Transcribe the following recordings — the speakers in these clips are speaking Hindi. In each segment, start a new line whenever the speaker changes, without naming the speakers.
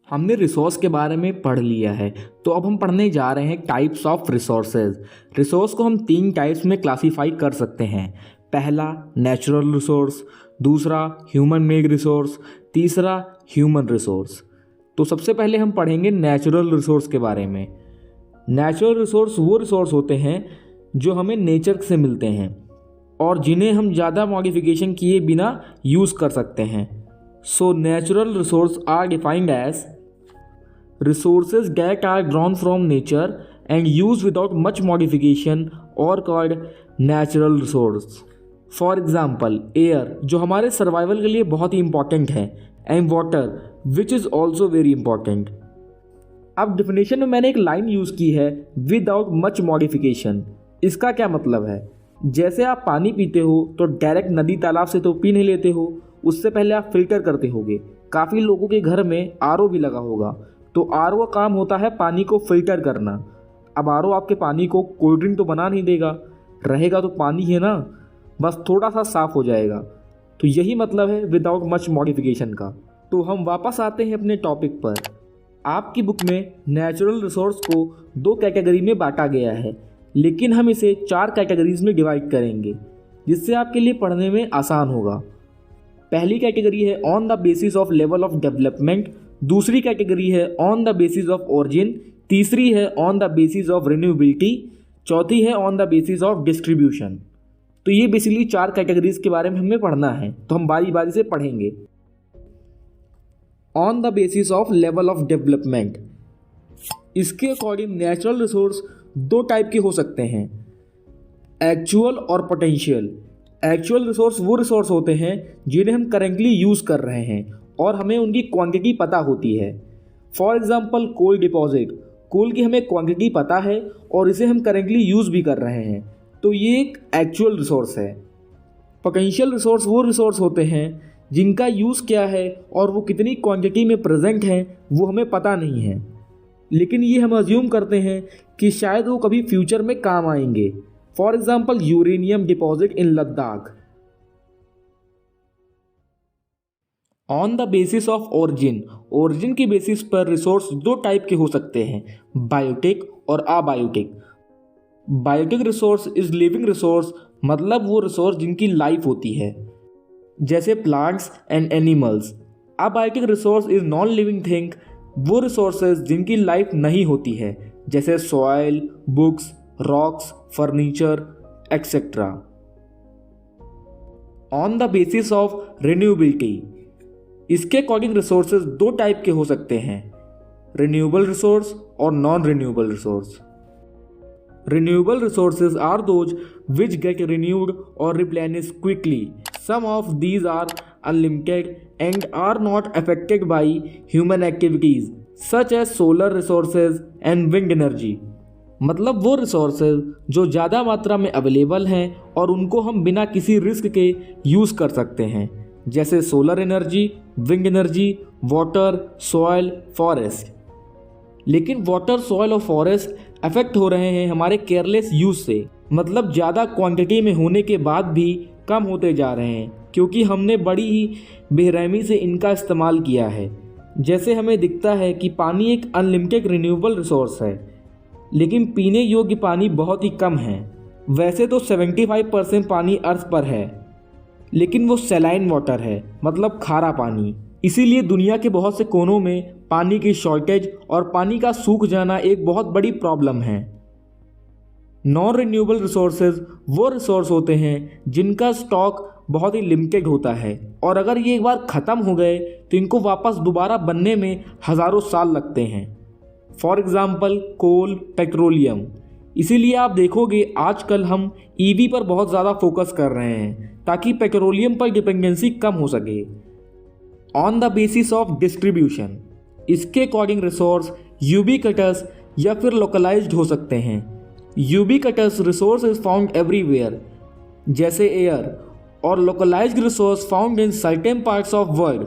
हमने रिसोर्स के बारे में पढ़ लिया है, तो अब हम पढ़ने जा रहे हैं टाइप्स ऑफ रिसोर्सेज। रिसोर्स को हम 3 टाइप्स में क्लासीफाई कर सकते हैं। पहला नेचुरल रिसोर्स, दूसरा ह्यूमन मेड रिसोर्स, तीसरा ह्यूमन रिसोर्स। तो सबसे पहले हम पढ़ेंगे नेचुरल रिसोर्स के बारे में। नेचुरल रिसोर्स वो रिसोर्स होते हैं जो हमें नेचर से मिलते हैं और जिन्हें हम ज़्यादा मॉडिफिकेशन किए बिना यूज़ कर सकते हैं। So natural resource are defined as resources that are drawn from nature and used without much modification or called natural resource. For example, air जो हमारे सर्वाइवल के लिए बहुत ही इंपॉर्टेंट है and water which is also very important. अब डिफिनेशन में मैंने एक लाइन यूज़ की है विदाउट मच मॉडिफिकेशन। इसका क्या मतलब है? जैसे आप पानी पीते हो तो डायरेक्ट नदी तालाब से तो पी नहीं लेते हो, उससे पहले आप फिल्टर करते होगे। काफ़ी लोगों के घर में आरओ भी लगा होगा, तो आरओ का काम होता है पानी को फिल्टर करना। अब आरओ आपके पानी को कोल्ड ड्रिंक तो बना नहीं देगा, रहेगा तो पानी है ना, बस थोड़ा सा साफ़ हो जाएगा। तो यही मतलब है विदाउट मच मॉडिफिकेशन का। तो हम वापस आते हैं अपने टॉपिक पर। आपकी बुक में नेचुरल रिसोर्स को 2 कैटेगरी में बांटा गया है, लेकिन हम इसे 4 कैटेगरीज में डिवाइड करेंगे जिससे आपके लिए पढ़ने में आसान होगा। पहली कैटेगरी है on the basis of level of development, दूसरी कैटेगरी है on the basis of origin, तीसरी है on the basis of renewability, चौथी है on the basis of distribution. तो ये बेसिकली 4 कैटेगरीज के बारे में हमें पढ़ना है, तो हम बारी बारी से पढ़ेंगे। On the basis of level of development, इसके अकॉर्डिंग नेचुरल रिसोर्स 2 टाइप के हो सकते हैं, एक्चुअल और पोटेंशियल। एक्चुअल रिसोर्स वो रिसोर्स होते हैं जिन्हें हम करेंटली यूज़ कर रहे हैं और हमें उनकी क्वांटिटी पता होती है। फॉर एग्जांपल कोल डिपॉजिट, कोल की हमें क्वांटिटी पता है और इसे हम करेंटली यूज़ भी कर रहे हैं, तो ये एक एक्चुअल रिसोर्स है। पोटेंशियल रिसोर्स वो रिसोर्स होते हैं जिनका यूज़ क्या है और वो कितनी क्वांटिटी में प्रेजेंट हैं वो हमें पता नहीं है, लेकिन ये हम अज्यूम करते हैं कि शायद वो कभी फ्यूचर में काम आएंगे। For example uranium deposit in Ladakh. On the basis of origin, origin की बेसिस पर रिसोर्स 2 टाइप के हो सकते हैं, बायोटिक और abiotic. Biotic resource is living resource, मतलब वो रिसोर्स जिनकी लाइफ होती है, जैसे plants and animals. Abiotic resource is non living thing, वो रिसोर्सेज जिनकी लाइफ नहीं होती है, जैसे soil, books, rocks, furniture etcetera. On the basis of renewability, इसके अकॉर्डिंग रिसोर्सेज 2 टाइप के हो सकते हैं, रिन्यूएबल रिसोर्स और non renewable resource. Renewable resources are those which get renewed और replenish quickly. Some of these are unlimited and are not affected by human activities such as solar resources and wind energy. मतलब वो रिसोर्सेज जो ज़्यादा मात्रा में अवेलेबल हैं और उनको हम बिना किसी रिस्क के यूज़ कर सकते हैं, जैसे solar energy, wind energy, water, soil, forest. लेकिन वाटर, सॉयल और फॉरेस्ट अफेक्ट हो रहे हैं हमारे केयरलेस यूज़ से, मतलब ज़्यादा क्वांटिटी में होने के बाद भी कम होते जा रहे हैं क्योंकि हमने बड़ी ही बेरहमी से इनका इस्तेमाल किया है। जैसे हमें दिखता है कि पानी एक अनलिमिटेड रिन्यूएबल रिसोर्स है, लेकिन पीने योग्य पानी बहुत ही कम है। वैसे तो 75% पानी अर्थ पर है, लेकिन वो सैलाइन वाटर है, मतलब खारा पानी। इसीलिए दुनिया के बहुत से कोनों में पानी की शॉर्टेज और पानी का सूख जाना एक बहुत बड़ी प्रॉब्लम है। नॉन रिन्यूएबल रिसोर्सेज वो रिसोर्स होते हैं जिनका स्टॉक बहुत ही लिमिटेड होता है और अगर ये एक बार ख़त्म हो गए तो इनको वापस दोबारा बनने में हज़ारों साल लगते हैं। For example coal, petroleum. इसीलिए आप देखोगे आजकल हम ईवी पर बहुत ज़्यादा फोकस कर रहे हैं ताकि पेट्रोलियम पर डिपेंडेंसी कम हो सके। On the basis of distribution, इसके अकॉर्डिंग रिसोर्स यूबीक्विटस या फिर लोकलाइज्ड हो सकते हैं। Ubiquitous resource is found everywhere, जैसे एयर, और localized resource found in certain parts of world,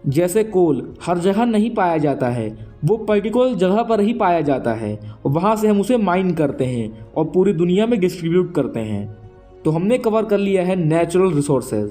जैसे कोल हर जगह नहीं पाया जाता है, वो पर्टिकुलर जगह पर ही पाया जाता है और वहाँ से हम उसे माइन करते हैं और पूरी दुनिया में डिस्ट्रीब्यूट करते हैं। तो हमने कवर कर लिया है नेचुरल रिसोर्सेज।